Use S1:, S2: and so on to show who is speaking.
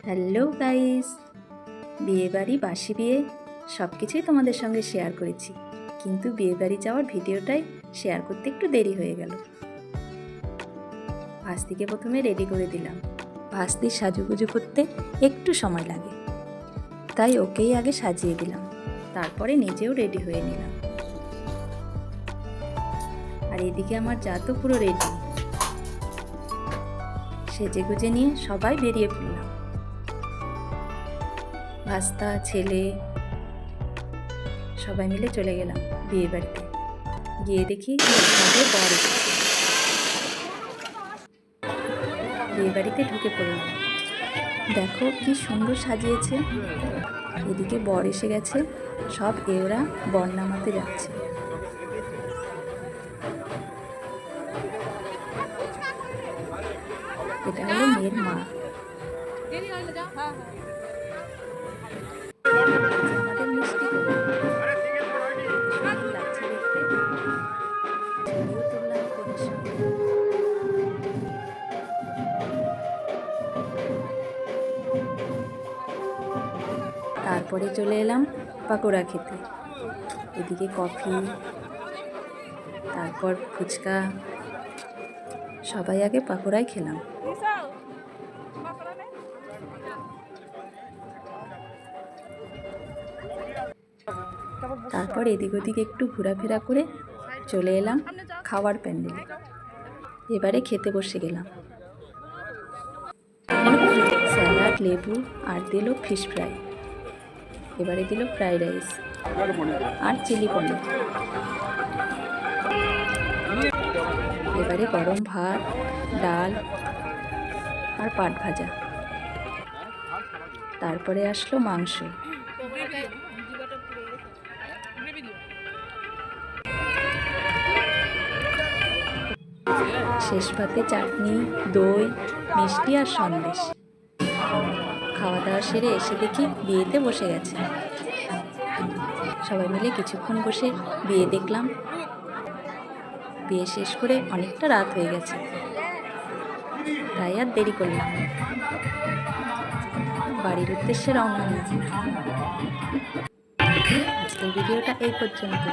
S1: Hello guys, বিয়েবাড়ি বাসি বিয়ে সব কিছুই তোমাদের সঙ্গে শেয়ার করেছি, কিন্তু বিয়েবাড়ি যাওয়ার ভিডিওটাই শেয়ার করতে একটু দেরি হয়ে গেল। ভাস্তিকে প্রথমে রেডি করে দিলাম। ভাস্তির সাজুগুজু করতে একটু সময় লাগে, তাই ওকেই আগে সাজিয়ে দিলাম, তারপরে নিজেও রেডি হয়ে নিলাম। আর এদিকে আমার যা তো পুরো রেডি, সেজে গুজে নিয়ে সবাই বেরিয়ে পড়লাম। ভাস্তা, ছেলে সবাই মিলে চলে গেলাম বিয়ে বাড়িতে। গিয়ে দেখি আগে বর এসেছে। বিয়ে বাড়িতে ঢুকে পড়লাম। দেখো কি সুন্দর সাজিয়েছে। এদিকে বর এসে গেছে, সব এওরা বর নামাতে যাচ্ছে। এটা হলো মেয়ের মা। আমাদের মিষ্টি সুন্দর লাগছে দেখতে। ছবিও তুললাম ওদের সঙ্গে। তারপরে চলে এলাম পাকোড়া খেতে। এদিকে কফি, তারপর ফুচকা। সবাই আগে পাকোড়াই খেলাম। তারপর এদিক ওদিক একটু ঘোরাফেরা করে চলে এলাম খাওয়ার প্যান্ডেলে। এবারে খেতে বসে গেলাম। স্যালাড, লেবু আর দিল ফিশ ফ্রাই। এবারে দিল ফ্রাইড রাইস আর চিলি পনির। এবারে গরম ভাত, ডাল আর পাট ভাজা। তারপরে আসলো মাংস। শেষ পাতে চাটনি, দই, মিষ্টি আর সন্দেশ। খাওয়া দাওয়া সেরে এসে দেখি বিয়েতে বসে গেছে। সবাই মিলে কিছুক্ষণ বসে বিয়ে দেখলাম। বিয়ে শেষ করে অনেকটা রাত হয়ে গেছে, তাই আর দেরি করলাম না। বাড়ির উদ্দেশ্যে রওনা হলাম। আজকের ভিডিওটা এই পর্যন্ত।